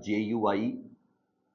JUI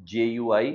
JUI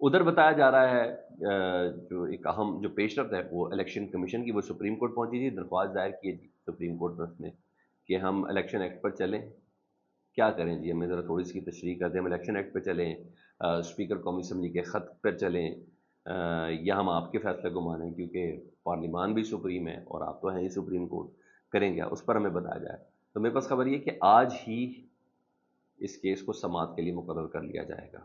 ادھر بتایا جا رہا ہے جو ایک اہم جو پیش رفت ہے وہ الیکشن کمیشن کی، وہ سپریم کورٹ پہنچی تھی، درخواست دائر کی تھی سپریم کورٹ میں اس نے کہ ہم الیکشن ایکٹ پر چلیں. کیا کریں جی، ہمیں ذرا تھوڑی سی تشریح کر دیں. ہم الیکشن ایکٹ پہ چلیں، اسپیکر قومی اسمبلی کے خط پر چلیں، یا ہم آپ کے فیصلے کو مانیں، کیونکہ پارلیمان بھی سپریم ہے اور آپ تو ہیں ہی سپریم کورٹ. کریں گے اس پر ہمیں بتایا جائے. تو میرے پاس خبر یہ کہ آج ہی اس کیس کو سماعت کے لیے مقرر کر لیا جائے گا.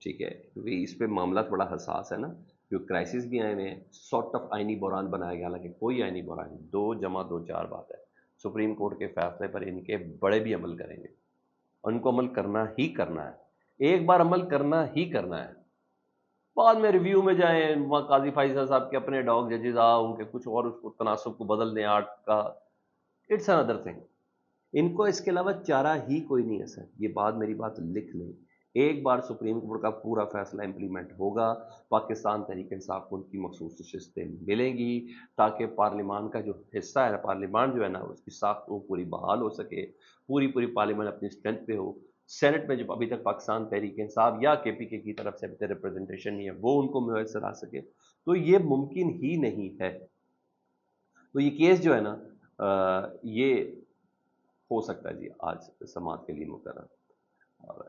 ٹھیک ہے، کیونکہ اس پہ معاملہ بڑا حساس ہے نا، جو کرائسس بھی آئے ہوئے ہیں، سارٹ آف آئینی بحران بنایا گیا، حالانکہ کوئی آئینی بحران نہیں. 2 + 2 = 4 بات ہے. سپریم کورٹ کے فیصلے پر ان کے بڑے بھی عمل کریں گے، ان کو عمل کرنا ہی کرنا ہے. ایک بار عمل کرنا ہی کرنا ہے، بعد میں ریویو میں جائیں، وہاں قاضی فائزہ صاحب کے اپنے ڈاگ ججز ان کے کچھ اور اس کو تناسب کو بدل دیں آرٹ کا، اٹس اندر تھنگ. ان کو اس کے علاوہ چارہ ہی کوئی نہیں ہے سر. یہ بات میری بات لکھ لیں. ایک بار سپریم کورٹ کا پورا فیصلہ امپلیمنٹ ہوگا، پاکستان تحریک انصاف کو ان کی مخصوص نشستیں ملیں گی، تاکہ پارلیمان کا جو حصہ ہے، پارلیمان جو ہے نا، اس کی ساخت وہ پوری بحال ہو سکے، پوری پارلیمان اپنی اسٹرینتھ پہ ہو. سینٹ میں جو ابھی تک پاکستان تحریک انصاف یا کے پی کے کی طرف سے ریپرزنٹیشن نہیں ہے، وہ ان کو میسر آ سکے. تو یہ ممکن ہی نہیں ہے. تو یہ کیس جو ہے نا، یہ ہو سکتا ہے جی آج سماعت کے لیے مقرر.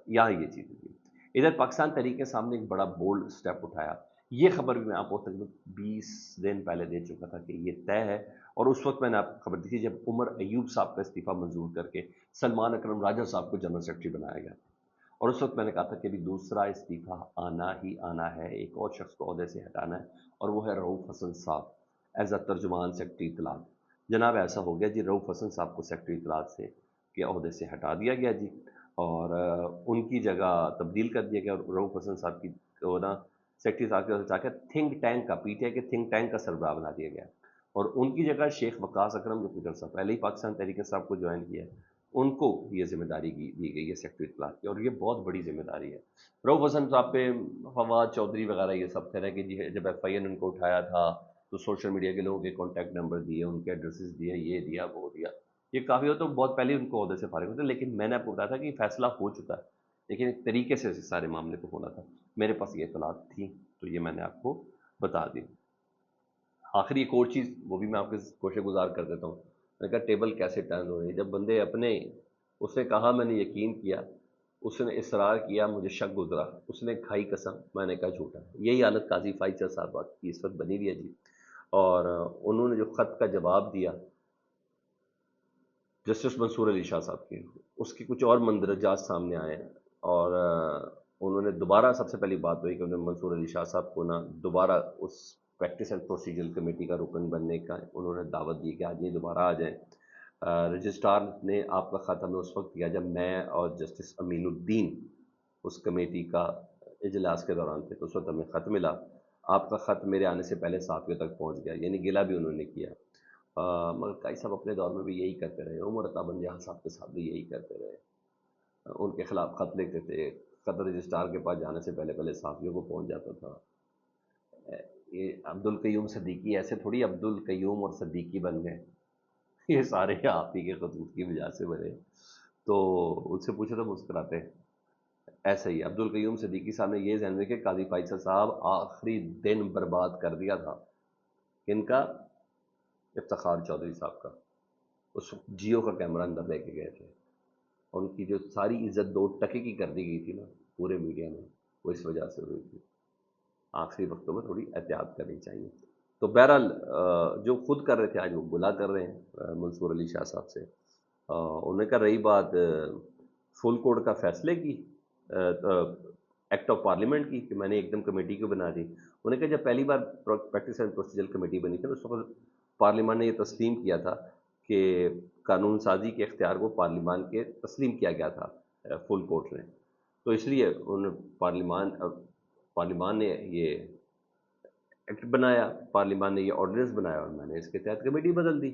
یہاں یہ چیز ہوئی. ادھر پاکستان تحریک کے سامنے ایک بڑا بولڈ سٹیپ اٹھایا. یہ خبر بھی میں آپ کو تقریباً 20 دن پہلے دے چکا تھا کہ یہ طے ہے، اور اس وقت میں نے آپ کو خبر دی تھی جب عمر ایوب صاحب کا استعفیٰ منظور کر کے سلمان اکرم راجہ صاحب کو جنرل سیکرٹری بنایا گیا. اور اس وقت میں نے کہا تھا کہ ابھی دوسرا استعفیٰ آنا ہی آنا ہے، ایک اور شخص کو عہدے سے ہٹانا ہے، اور وہ ہے رؤوف حسن صاحب ایز اے ترجمان سیکرٹری اطلاعات. جناب ایسا ہو گیا جی، رؤوف حسن صاحب کو سیکرٹری اطلاعات سے کے عہدے سے ہٹا دیا گیا جی، اور ان کی جگہ تبدیل کر دیا گیا. اور رؤوف حسن صاحب کی کو نا سیکرٹری صاحب کے چاہ کر تھنک ٹینک کا پی ٹی آئی کے تھنک ٹینک کا سربراہ بنا دیا گیا، اور ان کی جگہ شیخ وقاص اکرم جو کچھ عرصہ پہلے ہی پاکستان تحریک صاحب کو جوائن کیا ہے، ان کو یہ ذمہ داری دی گئی ہے سیکرٹری اطلاعات کی، اور یہ بہت بڑی ذمہ داری ہے. رؤوف حسن صاحب پہ فواد چودھری وغیرہ یہ سب کہہ رہے ہیں کہ جی جب ایف آئی این ان کو اٹھایا تھا تو سوشل میڈیا کے لوگوں کے کانٹیکٹ نمبر دیے، ان کے ایڈریسز دیے، یہ دیا وہ دیا. یہ کافی ہو تو بہت پہلے ان کو عہدے سے فارغ ہوتے، لیکن میں نے آپ کو بتایا تھا کہ فیصلہ ہو چکا ہے، لیکن ایک طریقے سے سارے معاملے کو ہونا تھا. میرے پاس یہ اطلاعات تھیں تو یہ میں نے آپ کو بتا دی. آخری ایک اور چیز وہ بھی میں آپ کے کوشش گزار کر دیتا ہوں. میں نے کہا ٹیبل کیسے ٹرن ہو رہی ہے، جب بندے اپنے، اس نے کہا میں نے یقین کیا، اس نے اصرار کیا مجھے شک گزرا، اس نے کھائی قسم میں نے کہا جھوٹا. یہی حالت قاضی فائزہ صاحب کی اس وقت بنی ہوئی ہے جی. اور انہوں نے جو خط کا جواب دیا جسٹس منصور علی شاہ صاحب کے، اس کے کچھ اور مندرجات سامنے آئے ہیں. اور انہوں نے دوبارہ، سب سے پہلی بات ہوئی کہ انہوں نے منصور علی شاہ صاحب کو نا دوبارہ اس پریکٹس اینڈ پروسیجر کمیٹی کا رکن بننے کا انہوں نے دعوت دی کہ آج یہ دوبارہ آ جائیں. رجسٹرار نے آپ کا خط ہمیں اس وقت دیا جب میں اور جسٹس امین الدین اس کمیٹی کا اجلاس کے دوران تھے، تو اس وقت ہمیں خط ملا. آپ کا خط میرے آنے سے پہلے صحافیوں تک پہنچ گیا، یعنی گلہ بھی انہوں نے کیا. مگر قائی صاحب اپنے دور میں بھی یہی کرتے رہے، عمر عطا بندیال صاحب کے ساتھ بھی یہی کرتے رہے. ان کے خلاف خط لکھتے تھے، خط رجسٹرار کے پاس جانے سے پہلے پہلے صحافیوں کو پہنچ جاتا تھا. یہ عبد القیوم صدیقی ایسے تھوڑی عبد القیوم اور صدیقی بن گئے، یہ سارے آپ ہی کے خطوط کی وجہ سے بنے. تو ان سے پوچھا تو مسکراتے ہیں. ایسے ہی عبد القیوم صدیقی صاحب نے یہ ذہن میں کہ قاضی فائصہ صاحب آخری دن برباد کر دیا تھا. ان کا افتخار چودھری صاحب کا، اس وقت جیو کا کیمرہ اندر لے کے گئے تھے، ان کی جو ساری عزت 2 ٹکے کی کر دی گئی تھی نا پورے میڈیا میں، وہ اس وجہ سے ہوئی تھی. آخری وقتوں میں تھوڑی احتیاط کرنی چاہیے. تو بہرحال جو خود کر رہے تھے آج وہ بلا کر رہے ہیں منصور علی شاہ صاحب سے. انہوں نے کہا رہی بات فل کوڈ کا فیصلے کی، ایکٹ آف پارلیمنٹ کی، کہ میں نے ایک دم کمیٹی کو بنا دی. انہوں نے کہا جب پہلی بار پریکٹس اینڈ پروسیجر کمیٹی بنی تھی اس وقت پارلیمان نے یہ تسلیم کیا تھا کہ قانون سازی کے اختیار کو پارلیمان کے تسلیم کیا گیا تھا فل کورٹ نے. تو اس لیے پارلیمان نے یہ ایکٹ بنایا، پارلیمان نے یہ آرڈیننس بنایا، اور میں نے اس کے تحت کمیٹی بدل دی.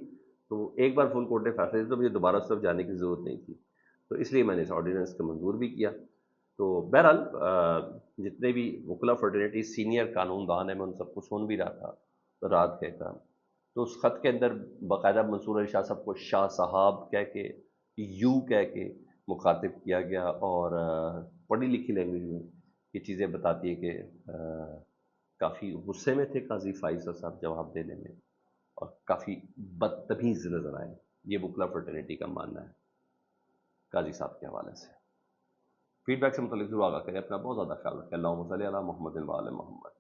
تو ایک بار فل کورٹ نے فیصلہ دیا تو مجھے دوبارہ اس طرف جانے کی ضرورت نہیں تھی، تو اس لیے میں نے اس آرڈیننس کو منظور بھی کیا. تو بہرحال جتنے بھی وکلا فرٹرنیٹی سینئر قانون دان ہیں، میں ان سب کو سن بھی رہا تھا رات کہتا. تو اس خط کے اندر باقاعدہ منصور علی شاہ صاحب کو شاہ صاحب کہہ کے، یو کہہ کے مخاطب کیا گیا، اور پڑھی لکھی لینگویج میں یہ چیزیں بتاتی ہے کہ کافی غصے میں تھے قاضی فائز صاحب جواب دینے میں، اور کافی بدتمیز نظر آئے. یہ وکلا فرٹرنیٹی کا ماننا ہے قاضی صاحب کے حوالے سے. فیڈ بیک سے متعلق ضرور آگاہ کریں. اپنا بہت زیادہ خیال رکھیں. اللہم صلی علی محمد و علی محمد.